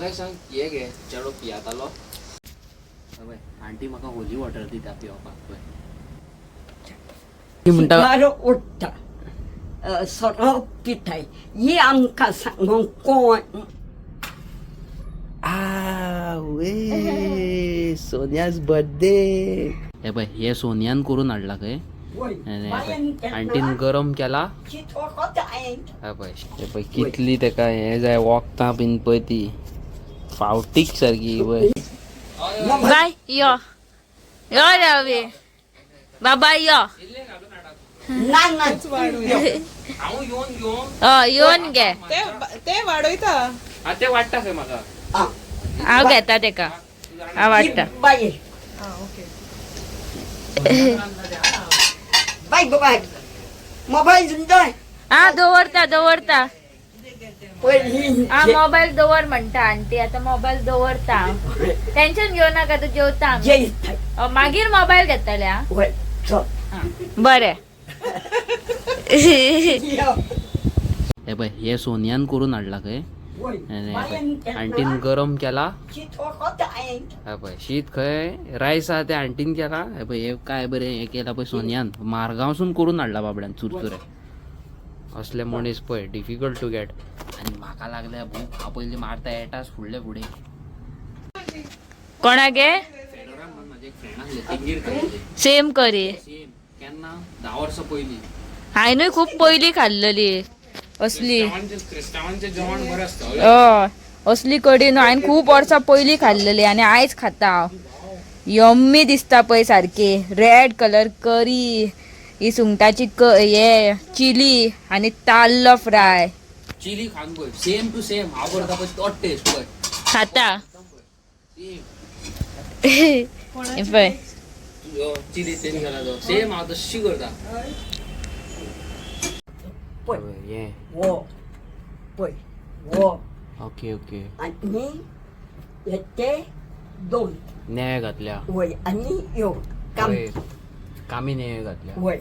म्हाका सांग हे घे चेडो पियातालो पळय आंटी म्हाका होली वॉटर दिता पिवपाक पळय ती म्हणटा सिगारो उडटा सोरो पिताय ही आमकां सांगूंक कोण वे सोनियाज बर्थडे हे पळय हे सोनियान करून हाडला खंय आंटीन गरम केला हे पळय कितली तेका हे जाय वखदां बीन पळय ती फावटीक सारकी पळय बाय यो यो रवी बाबा यो येऊन घे ते वाडयता ते वाटता खंय म्हाका हांव घेता तेका हांव वाडटा बाय बाय बाय मोबाईल जाय दवरता दवरता पयली मोबाईल दवर म्हणटा आंटी आता मोबाईल दवरता टेन्शन घेऊ नका तू जेवता मागीर मोबाईल घेतले बरें हे पळय हे सोनियान करून हाडला खंय आंटीन गरम केला हे पळय शीत खंय रायस आहा ते आंटीन केला हे पळय हे काय बरें हे केला पळय सोनियान मारगांवसून करून हाडला बाबड्यान चुरचुरे असले मनीस पळय डिफिकल्ट टू गेट आनी म्हाका लागल्या भूक हांव पयलीं मारता येताच फुडले फुडें कोणागे सेम करी केन्ना 10 वर्सां पयलीं हांवेंय खूप पयलीं खाल्लेली असली क्रिस्तांवांचें जेवण बरें आसता असली कडी न्हू हांवें खूब वर्सां पयलीं खाल्लेली आनी आयज खाता हांव यम्मी दिसता पळय सारकी रेड कलर करी ही सुंगटाची हे चिली आनी ताल्लो फ्राय चिली खान पळय सेम टू सेम हांव करता पळय तो टेस्ट पळय खाता पळय चिली तेल घाला तो सेम हांव तशी करता ये वो पय वो ओके ओके आनी येते दोन नेय घातल्या वय आनी यो काम कामी नेय घातल्या वय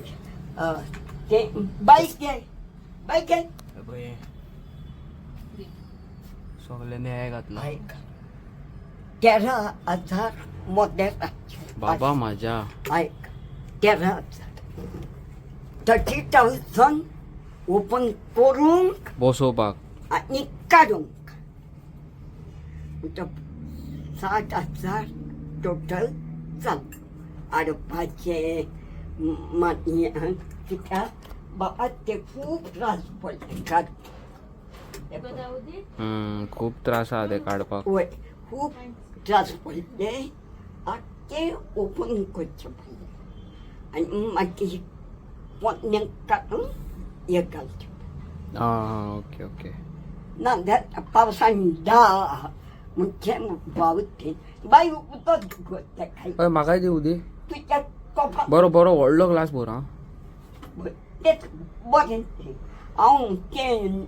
ते बाईक घे सगळे नेय घातला 13,000 मोदेर बाबा माझ्या 13,000 30,000 ओपन करूंक बसोवपाक आनी काडूंक 7,000 टोटल जालें हाडपाचे मातयेन कित्याक बाबा ते खूब त्रास पडले खूप त्रास आहा ते काडपाक वय खूब त्रास पडले ते ओपन करचे पडले आनी मागीर पोन्नें काडून हे घालचे ओके ओके ना पावसान दा म्हणजे बावते बाय उदक हय म्हाकाय दी उदी तुज्या कोपा बरो बरो व्हडलो ग्लास भर आं तेच बरें हांव ते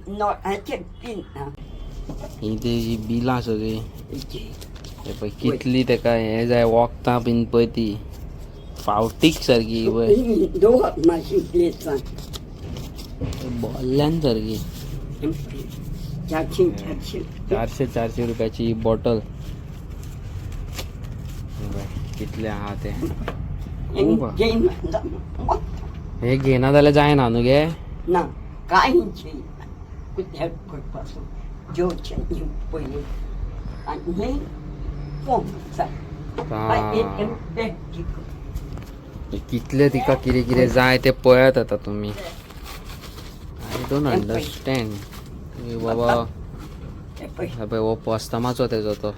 नळाचे पिना ही तेजी बिलां सगळी हे पळय कितली तेका हे जाय वखदां बीन पळय ती फावटीक सारकी पळय दवर मातशी प्लेसान बोल्ल्यान सारकी 400 रुपयाची बॉटल कितले आहा ते हे घेना जाल्यार जायना न्हू गे ना कांय कुत्याक करपासून जेवचें पयलीं आनी कितले तिका कितें कितें जाय ते पळयात आतां तुमी आय डोंट अंडरस्टँड बाबा पळय हो पोस्तामाचो तेजो तो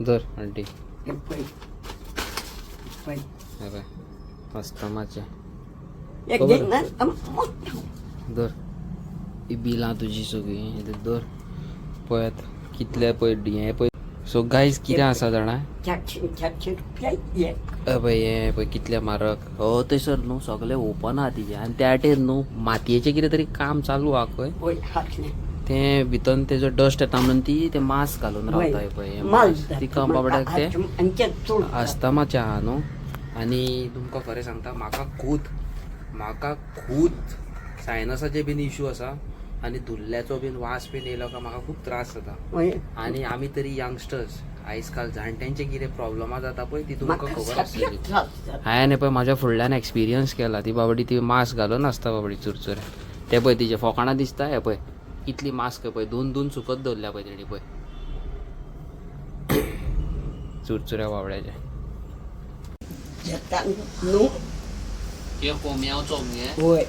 धर आंटी पोस्तामाचे धर ही बिलां तुजी सगळी धर पळयात कितले पळय हे पळय सो गायज कितें आसा जाणा 400 रुपया पळय हे पळय कितले म्हारग हो थंयसर न्हू सगळे ओपन आहा तिजे आनी त्या वाटेन न्हू मातयेचें कितें तरी काम चालू आहा खंय तें भितर तेजो डस्ट येता म्हणून ती ते मास्क घालून रावता पळय तिका बाबड्याक ते अस्थमाचें आहा न्हू आनी तुमकां खरें सांगता म्हाका खूद सायनसाचे बीन इश्यू आसा आणि धुल्ल्याचो बीन वास बीन येयलो का म्हाका खूप त्रास जाता. वय आणि आम्ही तरी यंगस्टर्स आजकाल जाणट्यांचे कितें प्रॉब्लेमा जाता पळय ती तुमकां म्हाका खबर आसतली. सगळ्याक त्रास जाता. हांवें पळय म्हाज्या फुडल्यान एक्सपिरियन्स केला. ती बाबडी ती मास्क घालून आसता बाबडी चुरचुरे. ते पळय तिचे फोकाणां दिसता. हे पळय कितली मास्क पळय 2-2 सुकत दवरल्या पळय तेणी पळय चुरचुऱ्या बाबड्याचे. येता न्हू. ते कोंबयाचो मगे वय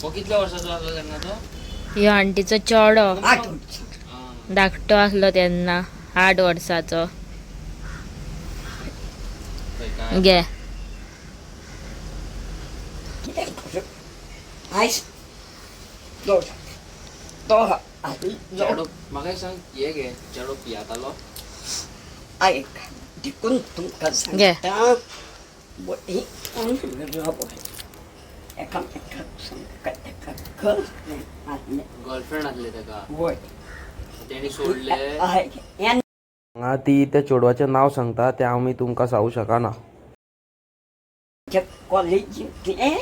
हो कितल्या वर्साचो आसलो तेन्ना तो? ह्यो आंटीचो चेडो 8 वर्सां. धाकटो आसलो तेन्ना 8 वर्साचो. घे कितें करूं? आयज तो आयज चेडो म्हाका एक सांग हे घे चेडो पियातालो. आयक देखून तुमकां घे. सांगता बरी रवय एकामेकाक सांगता तेका गर्लफ्रेंड आसलें. गर्लफ्रेंड आसले तेका वय तेणी सोडले. आयक हें हांगा ती त्या चेडवाचें नांव सांगता तें हांव तुमकां सांगूं शकना. कॉलेजींतलें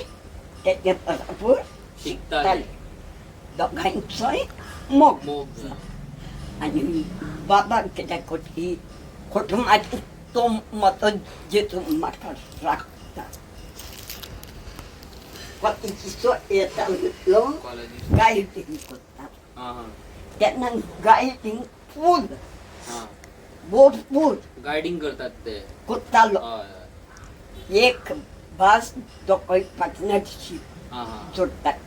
तेजे बरोबर शिकताले. दोगांयचोय मोग जाला. आनी बाबाक कितें कोठी कुटुंबाची तो मदत जितून म्हाका राखता. कॉलेजीचो येतालो गायडींग करता. तेन्ना गायडींग फूल भरपूर गायडिंग करतात ते. करतालो. एक बास दोकोयपाक नडशी जोडटात.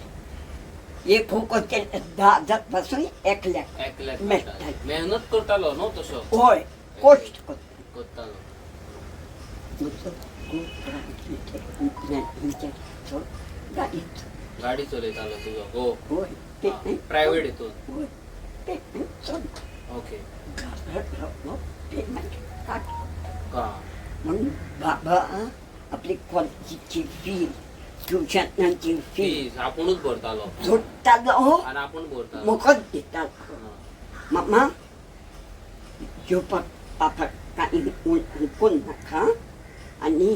एक हुकोचे 10,000 पासून एकल्याक मेळटाले. मेहनत करतालो न्हू तसो. हय कोश्ट करतालो. गाडी चलयतालो तुजो. हो प्रायव्हेट हितून. ओके का म्हणून बाबा आपली कॉलेजीची फी ट्युशनाची फी फीज आपुणूच भरतालो जोडटालो आणि आपण भरतालो. मोफत दितालो. मामा जेवपाक पापाक कांय उलपून नाका आनी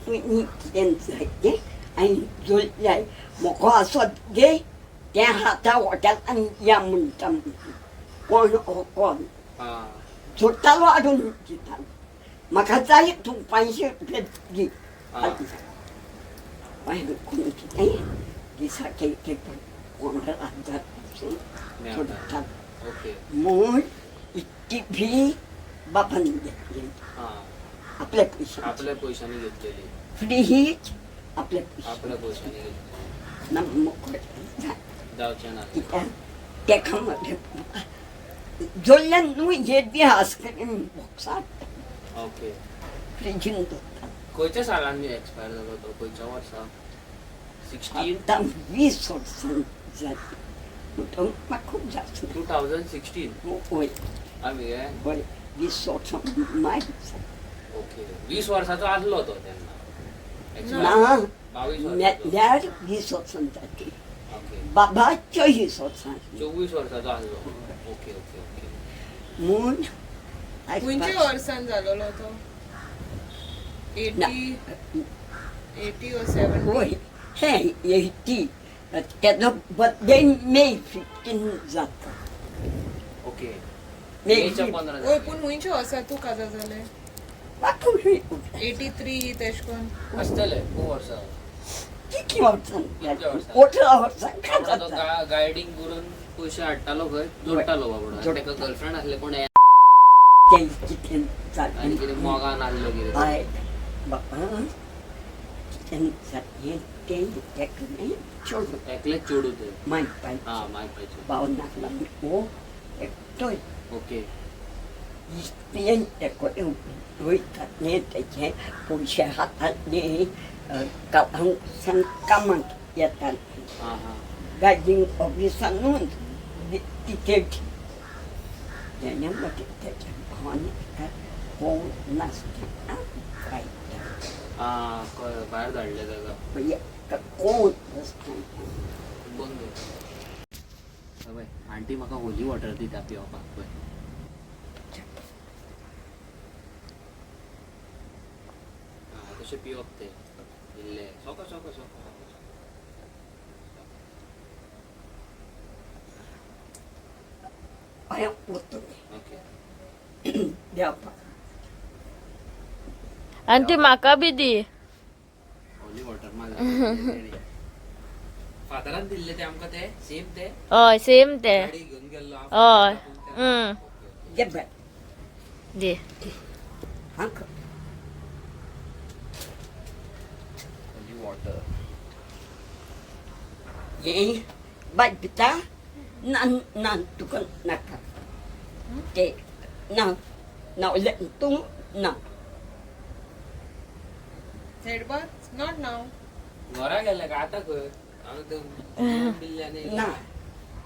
तुमी कितें जाय तें हांवें जोडल्याय मोको आसत गे तें हाता हॉटेलान या म्हणटा. कोण हो कोण जोडटालो हाडून दितालो. म्हाका जाय तूं 500 रुपया दी. हांवें कोण कितें दिसाक 15,000 पासून जोडटालो. म्हूण इतकी फी बाबान घेतली. आपल्या पैशांनी घेतलेली. फ्री हीच आपल्या पैशांनी घेतलेली. ना मोकळे जावचें ना. कित्याक तेका मध्ये जोडल्यान न्हू हे बी आयस्क्रीम बॉक्स हाडटा. ओके फ्रिजीन दवरता. खंयच्या सालांनी एक्सपायर जालो तो? खंयच्या वर्सा? 16 आतां 20 वर्सां जाली. म्हणटकच म्हाका खूब जास्त 2016. वय आमी गे वय 20 वर्सां मायज जाली. ओके 20 वर्साचो आसलो तो तेन्ना. ना 22 वर्साचो. मेल्यार 20 वर्सां जाली. ओके बाबा 24 वर्सां 24 वर्साचो आसलो. Okay okay okay. म्हूण खंयच्या वर्सान जालोलो तो? 80 or 70? वय हे 80. तेजो बर्थडे मे 15 जाता. ओके मे मेच्या 15 ओय जाली. पूण खंयच्या वर्सा तूं काजार जालें? 83 तेश कोन? आसतले खूब वर्सां. कितली वर्सां कितल्या वर्सां? 18 वर्सां बाबडो तो जाता. गायडिंग करून पयशे हाडटालो खंय जोडटालो बाबडो. जोड- तेका गर्लफ्रेंड आसले कोण तें कितें आनी जालें कितें मोगान आसलो कितें. आय बाबा कितें जालें तें एकलें चेडूं एकलेच चेडू ते. माय पाय माय पायचे. भाव नासला हो एकटोय. ओके इस्पियेन तेको वयतात न्ही तेचे पयशे हातांतले कामाक येताले. गायडींग ऑफिसानूच तिकेट तेणे मागीर तेच्या भावान हो नासता भायर धाडले तेका. कोण बसता. बंद. पळय आंटी म्हाका होली वॉटर दिता पिवपाक पळय. तशें पिवप ते इल्ले सोको सोको सोको. पाया पोतो देवपा आणि ती माका बी दी. होली वॉटर फादरान दिल्ले ते आमका ते सेम ते हय सेम ते. गाडी घेऊन गेल्लो हय दे बाय दे. हां होली वॉटर ये बाय पिता nan tukun naka te na ulit tung na head bath not नाव. घरा गेले का आता खंय आमी ते बिल्ल्याने ना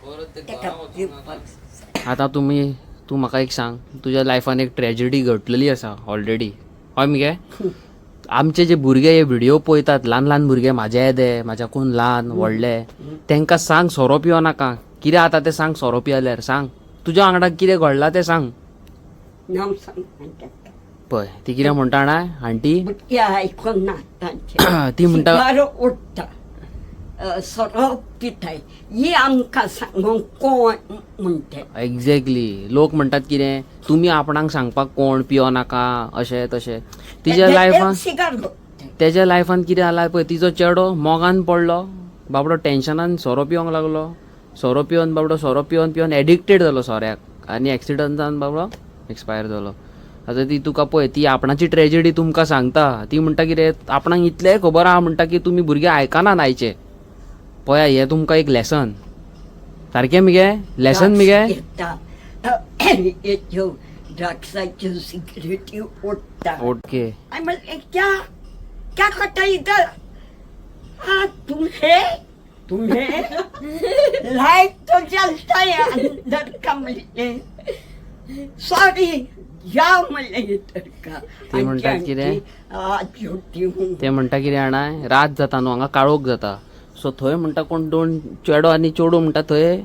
परत ते तेका घरा वचूंक नाका. दिवपाक आता तू म्हाका एक सांग, तुझ्या लायफान एक ट्रॅजेडी घडलेली आसा ऑलरेडी हय मगे. आमचे जे भुरगे हे व्हिडिओ पळयतात, ल्हान ल्हान भुरगे म्हाजे येदे म्हाज्या कोण ल्हान व्हडले, तांकां सांग सोरो पियो नाका. कितें आता ते सांग सोरो पियाल्यार सांग. तुज्या वांगडा कितें घडलां ते सांग नाव सांग पळय. ती कितें म्हणटा जाणा आंटी, या आयकून ना तांचे ती म्हणटा सिगारो उडटा सोरो पिताय ही आमकां सांगूंक कोण म्हणटे. एक्झॅक्टली लोक म्हणटात कितें तुमी आपणाक सांगपाक कोण पियो नाका अशें तशें. तिच्या लायफान सिगारो तेज्या लायफान कितें जालां पळय, तिचो चेडो मोगान पडलो, बाबडो टेन्शनान सोरो पिवंक लागलो. सोरो पिवन बाबडो सोरो पिवन एडिक्टेड जालो सोऱ्याक आनी एक्सिडंटान बाबडो एक्सपायर जालो. आतां ती तुका पळय ती आपणाची ट्रॅजेडी तुमकां सांगता. ती म्हणटा कितें आपणाक इतलें खबर आहा म्हणटा की तुमी भुरगे आयकनात आयचे. पळया हें तुमकां एक लेसन सारकें मगे लेसन मगे. हेच्यो ड्रग्साच्यो सिगरेटी उडटा. ओके आई म्हणले क्या करता इधर हाँ तुम्हें लाइट तो जलता है अंदर का म्हणले सॉरी या म्हणले इधर का. ते म्हणटात कितें ते म्हणटा कितें जाणा रात जाता न्हू हांगा काळोख जाता सो थंय म्हणटा कोण दोन चेडो आनी चेडू म्हणटा थंय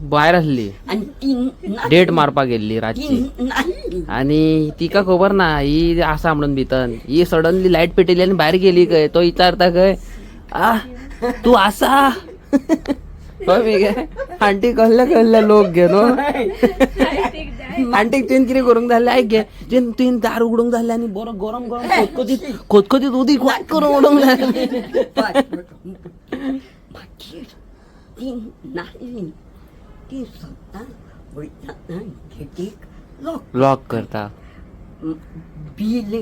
भायर आसली डेट मारपाक गेल्ली रातची आनी तिका खबर ना ही आसा म्हणून भितर. ही सडनली लायट पेटयली आनी भायर गेली खंय. तो विचारता खंय आ तू आसा खंय मगे. आंटी कहले लोक घे न्हू. आंटीक तुवें कितें करूंक जाल्लें आयक गे तुवें दार उगडूंक जाल्लें आनी बरो गरम खतखतीत उदीक वाट करून उडोवंक जाय. ती नाली ती स्वता वयताना गेटीक लॉक करता. बील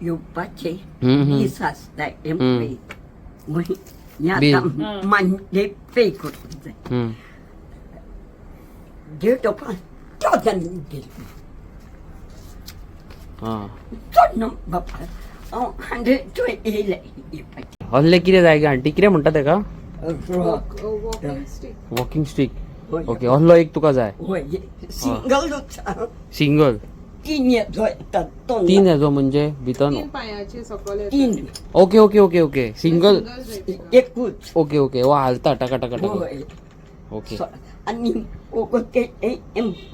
येवपाचे हम्म. दीस आसता एम्प्लॉयी म्हणजे पे करूंक जाय. गेट ओपन चोदन गेली चोडनो बापा हांव 100 येयले येवपाचे. असले कितें जाय गे आंटी कितें म्हणटा तेका वॉकिंग स्टिक. वॉकिंग स्टीक. ओके असलो एक तुका जाय. सिंगलूच सिंगल 3 येजो येतात 3 हेजो म्हणजे भितर 3 पांयाचे सकयल येता. 3 okay okay okay okay single एकूच ओके ओके हो हालता टका टका टका होय. ओके आनी ते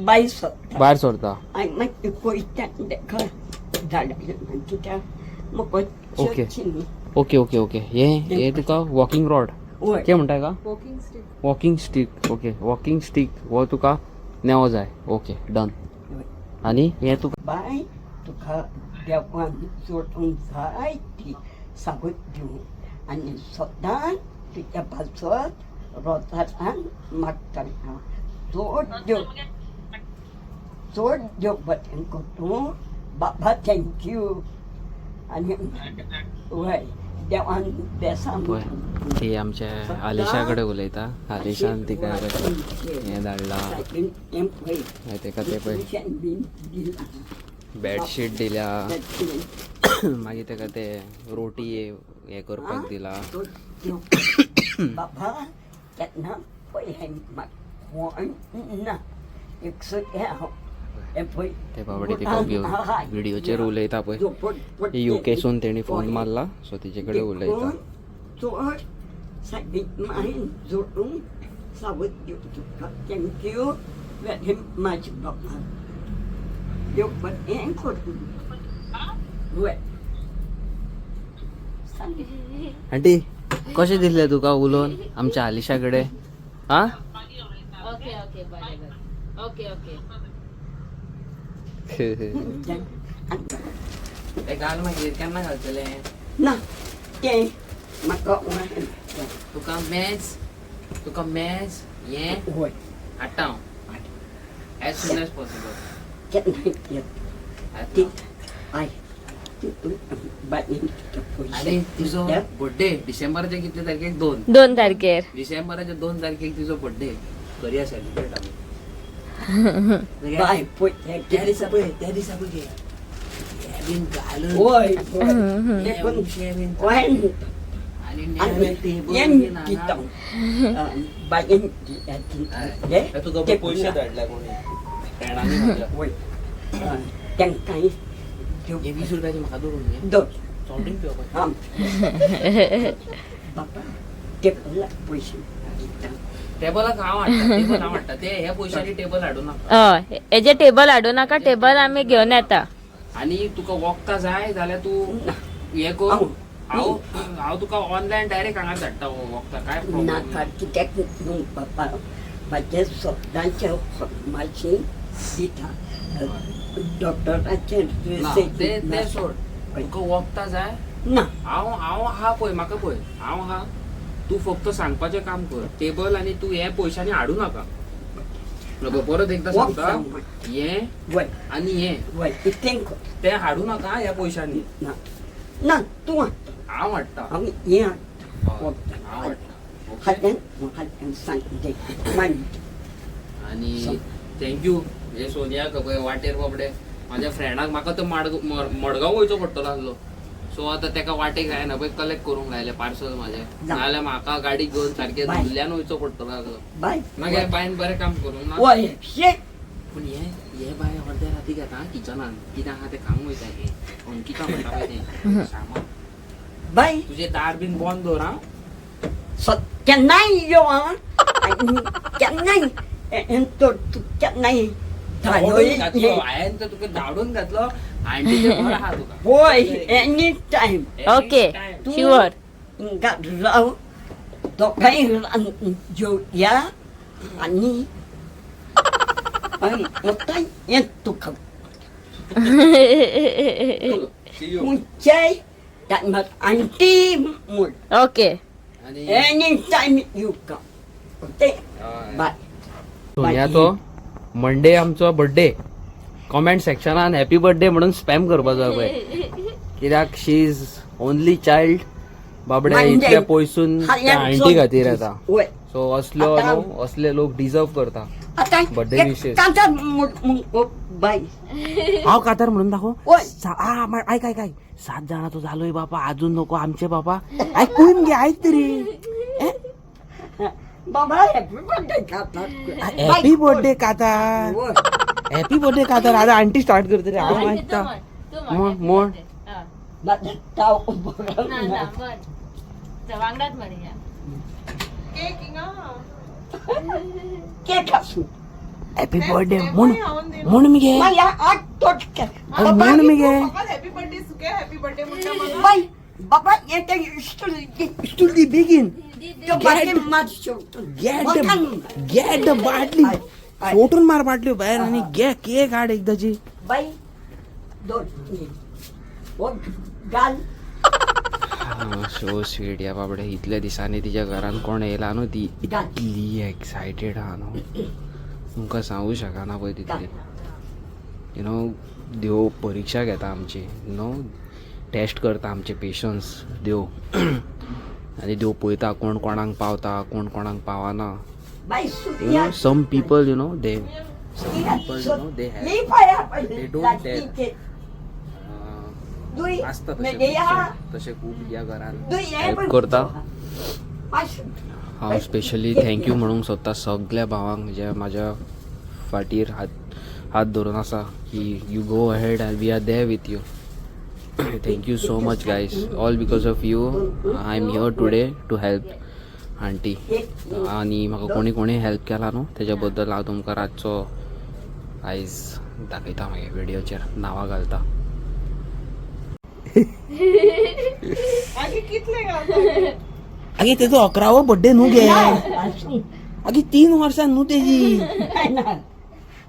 बाय सोदता भायर सरता. आनी मागीर पयत्यान देखा धाडले कित्या म्हाका ओके. चर्चीन ओके ओके ओके हे तुका वॉकिंग रॉड होय कितें म्हणटा का वॉकिंग स्टिक. वॉकिंग स्टीक. ओके वॉकिंग स्टीक हो तुका नेवो जाय. Okay done. आनी हे तुका बाय तुका देवान जोडूंक जाय ती सावत दिवं आनी सदां तुज्या पासत रोजान मागतना जोड देव बरें करूं बाबा थँक्यू आनी वय देवान बेसां पळय ती आमच्या आलिशा कडेन उलयता. आलिशान तिका हें धाडला तेका ते पळय बेडशीट दिल्या मागीर तेका ते रोटी हे करपाक दिला. बाबा केन्ना पळय कोण ना एक ते बाबडे तिका व्हिडिओचेर उलयता पळय युकेसून तेणी फोन मारला सो तिचे कडेन उलयता. चोड सायडीक मायन जोडूंक सावत दिवं तुका थँक्यू वेरी मच बाबा देव बरें करूं. वय आंटी कशें दिसलें तुका उलोवन आमच्या आलिशा कडेन. हा ओके ओके ते घाल मागीर केन्ना घालतले ना ते म्हाका तुका मेज हे होय हाडटा हांव एज सून एज पॉसिबल केन्ना येत आय आनी तुजो बर्थडे डिसेंबराच्या कितले तारखेक 2 2 तारखेर डिसेंबराच्या 2 तारखेक तुजो बर्थडे करूया सेलिब्रेट आमी बाय पळय त्या दिसा पळय हे बीन घालून होय हे उशे बीन आनी नेवे टेबल बीन हाडा. हे तुका पयशे धाडला कोणी फ्रेंडांनी म्हाज्या तेंकां हे 20 रुपयाची म्हाका धरून घे दोन सॉल्टींग पिवपाक बापा ते पयशे टेबलाक हांव हाडटा ते हे पयशांनी टेबल हाडूं नाका हेजे टेबल हाडू नाका टेबल आम्ही घेऊन येता आणि तुका वखदां जाय जाल्यार तूं हे कर हांव तुका ऑनलायन डायरेक्ट हांगा धाडटा वखदां काय नाका कित्याक न्हू बापा म्हाजे सदांचे फर्माशी दिता डॉक्टराचेर ते सोड तुका वखदां जाय ना हांव आहा पळय म्हाका पळय हांव आहा तूं फक्त सांगपाचें काम कर टेबल आनी तूं हे पयशांनी हाडूं नाका परत एकदा सांगता हे वय आनी हे वय इतलें ते हाडूं नाका ह्या पयशांनी ना ना तूं हांव हाडटा हांव हें हांव हाडटा हाडून सांगते आणि थँक्यू हे सोनियाक पळय वाटेर बाबडे म्हाज्या फ्रेंडाक म्हाका तो मडगांव वयचो पडटलो आसलो सो आतां तेका वाटेक जायना पळय कलेक्ट करूंक लायले पार्सल म्हाजें नाजाल्यार म्हाका गाडी घेवन सारकें धुल्ल्यान वयचो पडटलो आसलो बाय मागीर बायन बरें काम करूंक ना वय शे पूण हे बाय अर्ध्या राती घेता किचनान कितें आहा तें खावंक वयता हे अंकिता म्हणटा पळय तें सामान बाय तुजें दार बीन बंद दवर आं केन्नाय यो आं केन्नाय तो केन्नाय हांवें तर तुका धाडून घातलो आंटीचे घर आहा तुका होय एनी टायम ओके शुअर राव दोगांय जेवया आनी हें तुका खंयच्याय टायमार आंटी म्हूण okay any time you come okay bye सोनियाचो मंडे आमचो बर्थडे कॉमेंट सेक्शनान हॅपी बर्थडे म्हणून स्पॅम करपाचो पळय कित्याक शी इज ओनली चायल्ड बाबड्या इतल्या पयसून आंटी खातीर येता सो असले लोक डिजर्व करता बर्थडे विशेस बाय हांव कातर म्हणून दाखव आयक 7 जाणांचो जालोय बापा अजून नको आमचे बापा ऐकून घे ऐक तरी बाबा हॅपी बर्थडे कातर हॅपी बर्थडे कातर आता आंटी स्टार्ट करते रे हांव ऐकता म्हण हॅपी बर्थडे म्हण मगे म्हण मगे हॅपी बर्थडे सुके हॅपी बर्थडे म्हणटा मला बाय बाबा येते स्टुली बेगीन गेट द बाटली फोटून मार बाटली बाहेर आणि घे केक हाड एकदाची बाय गाल सो स्वीट या बाबडे इतल्या दिसांनी तिच्या घरान कोण येयला न्हू ती इतली एक्सायटेड आहा न्हू तुमकां सांगू शकना पळय तितली यू नो देव परीक्षा घेता आमची यू नो टेस्ट करता आमचे पेशन्स देव आनी देव पळयता कोण कोणाक पावता कोण कोणाक पावना you know some people you know they don't असता तसे खूप या घरान हेल्प करता हांव स्पेशली थँक्यू म्हणूंक सोदता सगळ्या भावांक जे म्हाज्या फाटीर हात धरून आसा की you go ahead and we are there with you thank you so much guys all because of you I am here today to help aunty आणि म्हाका कोणी हेल्प केला न्हू तेज्या बद्दल हांव तुमकां रातचो आयज दाखयता मागीर व्हिडिओचेर नांवां घालता आगे तेजो 11वो बर्थडे न्हू गे आगे 3 वर्सां न्हू तेजी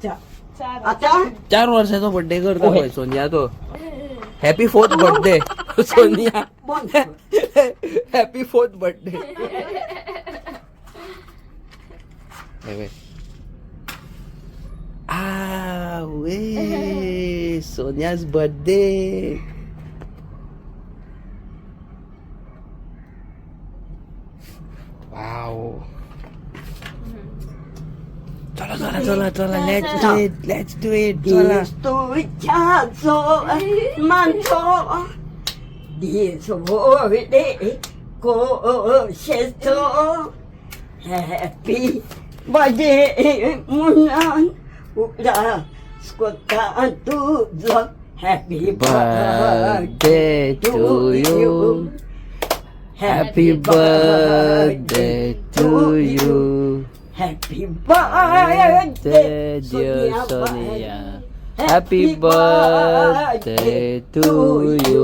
आता 4 वर्षाचा बर्थडे करतो होय सोनिया तो. Happy 4th birthday Sonia. बंद happy 4th birthday. Sonia's birthday. Wow. चला चला चला चला लेट्स डू इट चला. तुझ्या जो मानतो दिसवडे कोशेतो हॅपी बर्थडे मुलान उडा स्कोता तुझं happy birthday to you. Happy birthday to you. Happy Birthday, dear Sonia. Happy birthday to you.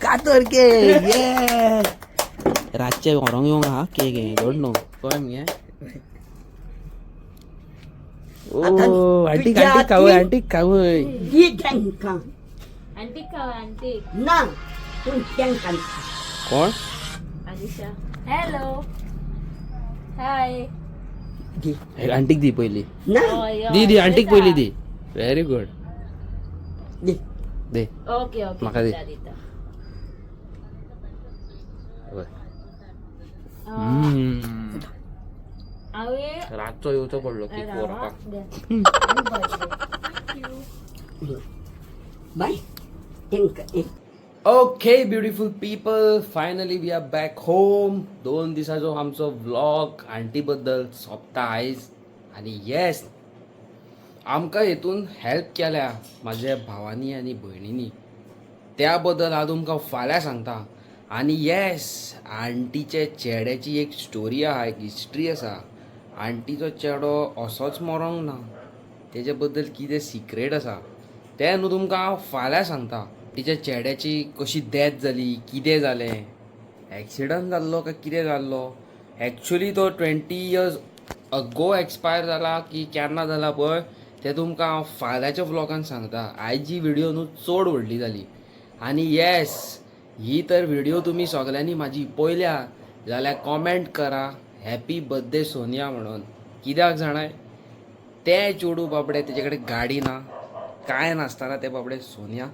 कातर के yes. रातचे orang yung ha केक आहे don't know काय मी ओ आंटी आंटी खाऊ आंटी खाऊ दी टँका आंटी खावा आंटी. ना तू टँका कोण अलिशा. Hello hi. आंटीक दी पहिली ना दी दी आंटीक पहिली दी. व्हेरी गुड दी दे. Okay okay. म्हाका दे. रातचो येवचो पडलो केक व्हरपाक. बाय टँका okay beautiful people finally we are back home. 2 दिसाचो आमचो व्लॉग आंटी बद्दल सोंपता आयज. आणि येस आमकां हेतून हेल्प केल्या म्हाज्या भावांनी आनी भयणींनी त्या बद्दल हांव तुमकां फाल्यां सांगता. आनी येस आंटीचे चेड्याची एक स्टोरी आहा एक हिस्ट्री आसा. आंटीचो चेडो असोच मरोंक ना तेजे बद्दल कितें सिक्रेट आसा तें न्हू तुमकां हांव फाल्यां सांगता. तिच्या चेड्याची कशी डेथ जाली कितें जालें एक्सिडंट जाल्लो काय कितें जाल्लो. एक्चुली तो 20 years अगो एक्सपायर जाला की केन्ना जाला पळय तें तुमकां हांव फाल्यांच्या व्लॉगान सांगता. आयची व्हिडिओ न्हू चड व्हडली जाली. आनी येस ही तर व्हिडिओ तुमी सगल्यांनी म्हाजी पळयल्या जाल्यार कॉमेंट करा हॅपी बर्थडे सोनिया म्हणून. कित्याक जाणाय तें चेडू बाबडे तेजे कडेन गाडी ना कांय नासतना ते बाबडे सोनिया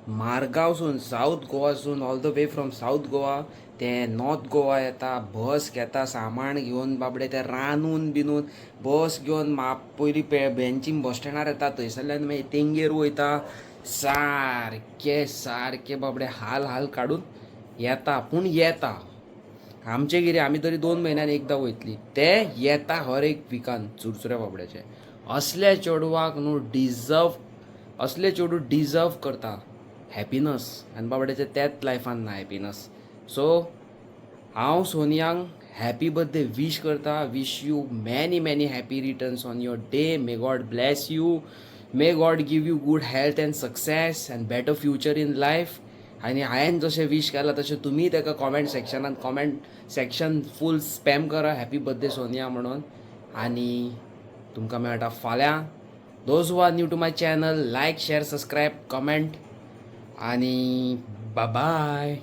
मारगांवसून साऊथ गोवासून all the way from south Goa ते नॉर्थ गोवा येता बस घेता सामान घेवन बाबडे ते रांदून बिनून बस घेवन पयलीं बेंचीन बस स्टँडार येता थंयसरल्यान मागीर तेंगेर वयता सारके सारके बाबडे हाल काडून येता. पूण येता आमचे कितें आमी तरी 2 म्हयन्यान एकदां वयतली ते येता हर एक विकान चुरचुऱ्या बाबड्याचे. असले चेडवाक न्हू असले चेडू डिजर्व करता हॅपिनस आनी बाबड्याचे त्याच लायफान ना हॅपिनस. सो हांव सोनियांक हॅपी बर्थडे वीश करता. Wish you many many happy returns on your day. May God bless you. May God give you good health and success and better future in life. आनी हांवें जशें वीश केलां तशें तुमी ताका कॉमेंट सेक्शन फूल स्पॅम करा हॅपी बर्थडे सोनिया म्हणून. आनी तुमकां मेळटा फाल्यां. Those who are new to my channel like share subscribe comment आणि बाय.